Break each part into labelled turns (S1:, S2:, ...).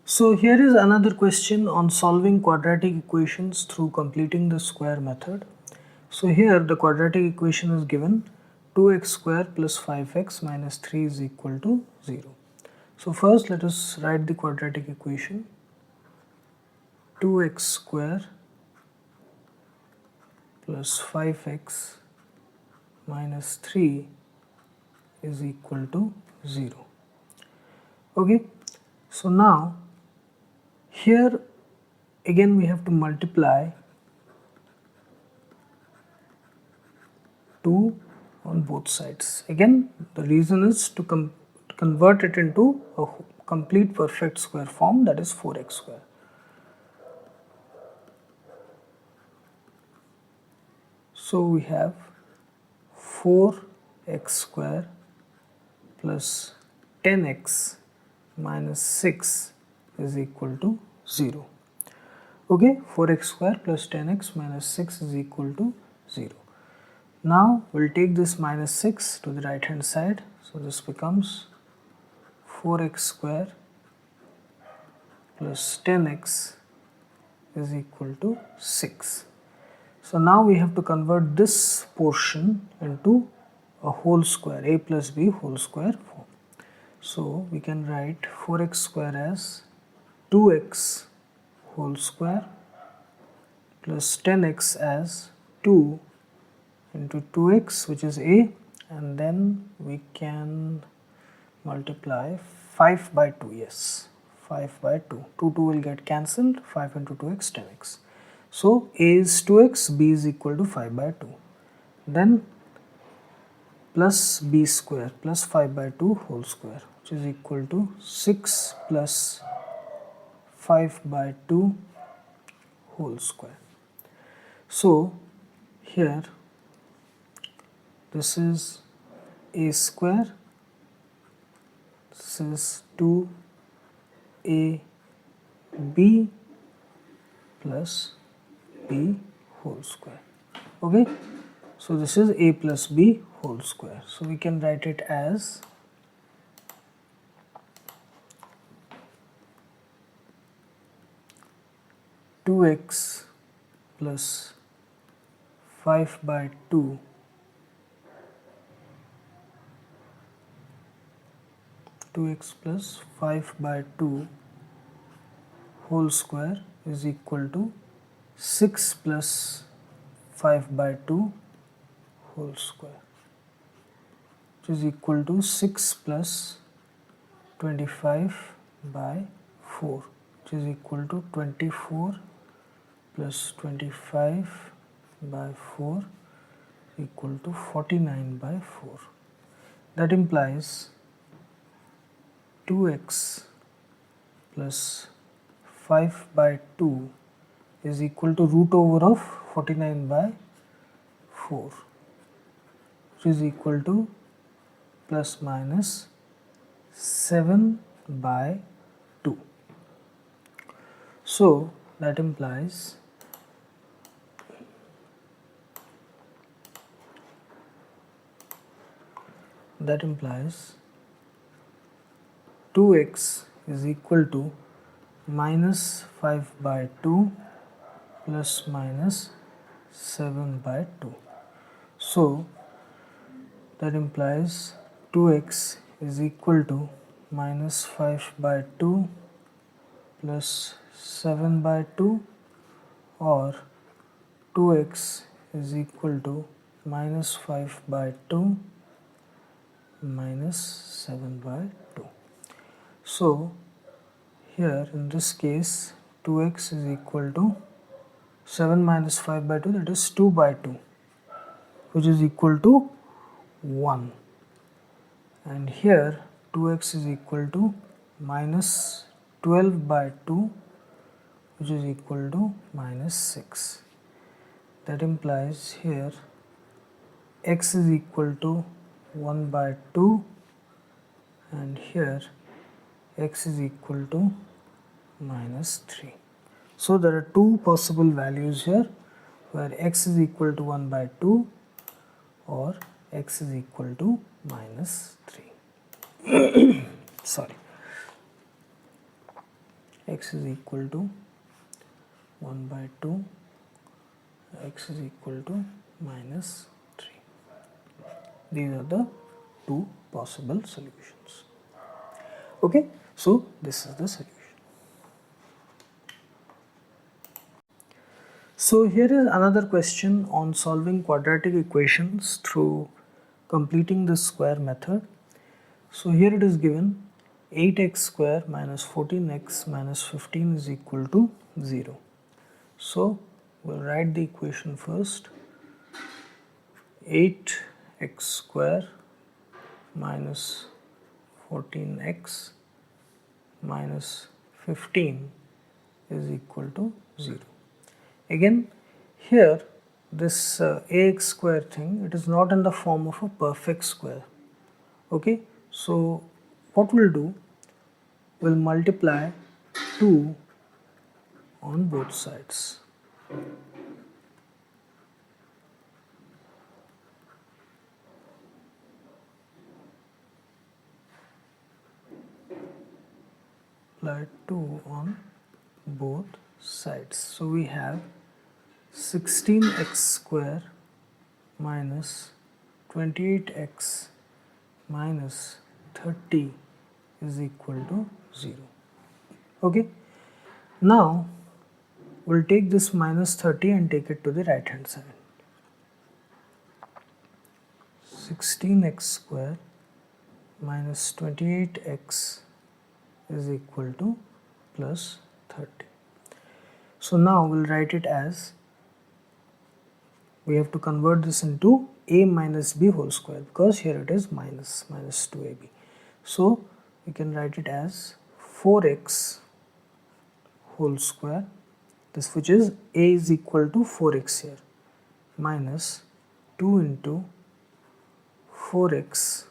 S1: So here is another question on solving quadratic equations through completing the square method. So here the quadratic equation is given 2x square plus 5x minus 3 is equal to 0. So first let us write the quadratic equation. 2x square plus 5x minus 3 is equal to 0. Okay, so now here again we have to multiply 2 on both sides. Again the reason is to convert it into a complete perfect square form, that is 4x square. So we have 4x square plus 10x minus 6 is equal to 0. Okay, 4x square plus 10x minus 6 is equal to 0. Now we'll take this minus 6 to the right hand side. So this becomes 4x square plus 10x is equal to 6. So now we have to convert this portion into a whole square, a plus b whole square form. So we can write 4x square as 2x whole square plus 10x as 2 into 2x, which is a, and then we can multiply 5 by 2, yes, 5 by 2, 2 will get cancelled, 5 into 2x 10x. So a is 2x, b is equal to 5 by 2, then plus b square plus 5 by 2 whole square, which is equal to 6 plus 5 by 2 whole square. So here this is a square, this is 2ab plus b whole square. Okay, so this is a plus b whole square. So we can write it as 2x plus 5 by 2 2x plus 5 by 2 whole square is equal to 6 plus 5 by 2 whole square, which is equal to 6 plus 25 by 4, which is equal to 24 plus 25 by 4 equal to 49 by 4. That implies 2x plus 5 by 2 is equal to root over of 49 by 4, which is equal to plus minus 7 by 2. So that implies that implies 2x is equal to minus 5 by 2 plus minus 7 by 2. So that implies 2x is equal to minus 5 by 2 plus 7 by 2, or 2x is equal to minus 5 by 2 minus 7 by 2. So here in this case 2x is equal to 7 minus 5 by 2, that is 2 by 2, which is equal to 1, and here 2x is equal to minus 12 by 2, which is equal to minus 6. That implies here x is equal to 1 by 2, and here x is equal to minus 3. So there are two possible values here, where x is equal to 1 by 2 or x is equal to minus 3. Sorry. x is equal to 1 by 2, x is equal to minus 3. These are the two possible solutions. Okay, so this is the solution. So here is another question on solving quadratic equations through completing the square method. So here it is given 8x square minus 14x minus 15 is equal to 0. So we'll write the equation first. 8x square minus 14x minus 15 is equal to 0. Again, here this ax square thing, it is not in the form of a perfect square. Okay, so what we'll do, we'll multiply 2 on both sides. Apply 2 on both sides. So we have 16x square minus 28x minus 30 is equal to 0. Okay, now we'll take this minus 30 and take it to the right hand side. 16x square minus 28x is equal to plus 30. So now we'll write it as, we have to convert this into a minus b whole square, because here it is minus 2ab. So we can write it as 4x whole square, this which is a is equal to 4x here, minus 2 into 4x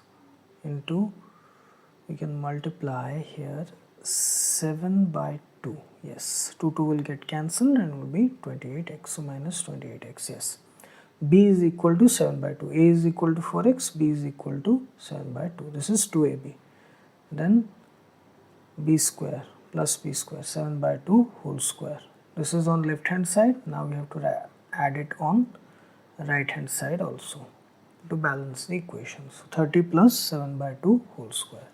S1: into, we can multiply here 7 by 2. Yes, 2 will get cancelled and will be 28x, so minus 28x. Yes, b is equal to 7 by 2, a is equal to 4x, b is equal to 7 by 2. This is 2ab. Then b square plus b square, 7 by 2 whole square. This is on left hand side. Now we have to add it on right hand side also to balance the equation. So 30 plus 7 by 2 whole square.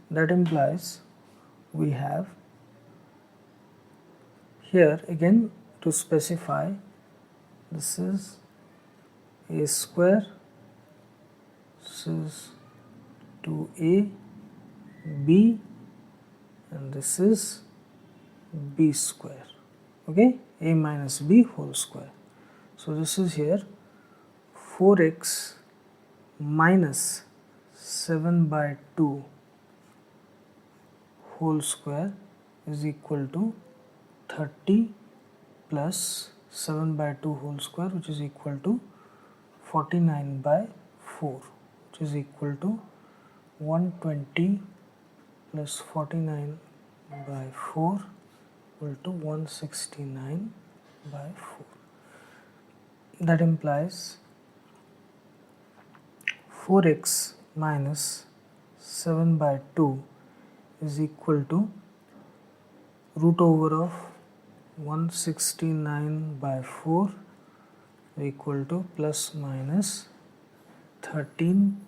S1: That implies we have here again to specify, this is a square, this is 2a, b, and this is b square. Okay, a minus b whole square. So this is here 4x minus 7 by 2 whole square is equal to 30 plus 7 by 2 whole square, which is equal to 49 by 4, which is equal to 120 plus 49 by 4 equal to 169 by 4. That implies 4x minus 7 by 2 is equal to root over of 169 by 4 equal to plus minus 13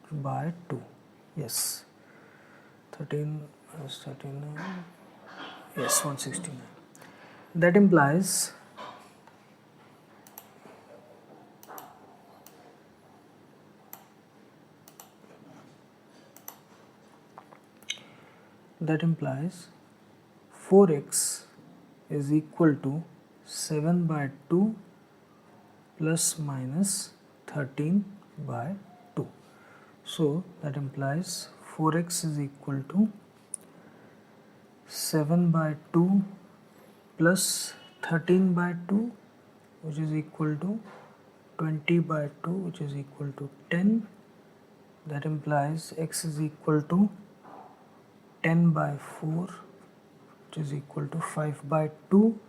S1: by 2. Yes, 13 minus 39, yes, 169. That implies that implies 4x is equal to 7 by 2 plus minus 13 by 2. So that implies 4x is equal to 7 by 2 plus 13 by 2, which is equal to 20 by 2, which is equal to 10. That implies x is equal to 10 by 4, which is equal to 5 by 2,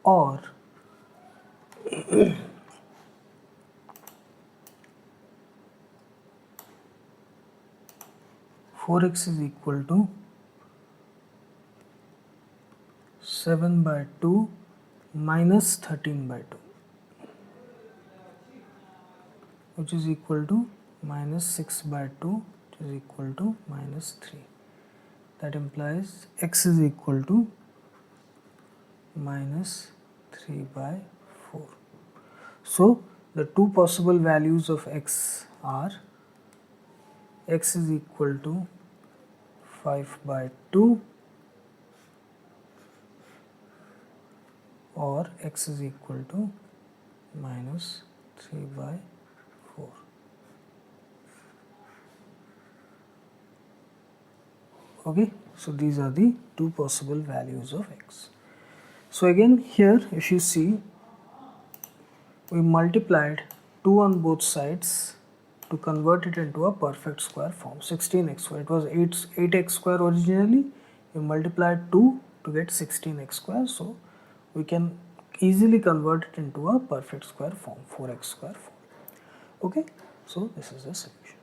S1: or 4x is equal to 7 by 2 minus 13 by 2, which is equal to minus 6 by 2, which is equal to minus 3. That implies x is equal to minus 3 by 4. So the two possible values of x are x is equal to 5 by 2 or x is equal to minus 3 by 4. Okay, so these are the two possible values of x. So again here, if you see, we multiplied 2 on both sides to convert it into a perfect square form, 16x square. It was 8x square originally. We multiplied 2 to get 16x square. So we can easily convert it into a perfect square form, 4x square form. Okay, so this is the solution.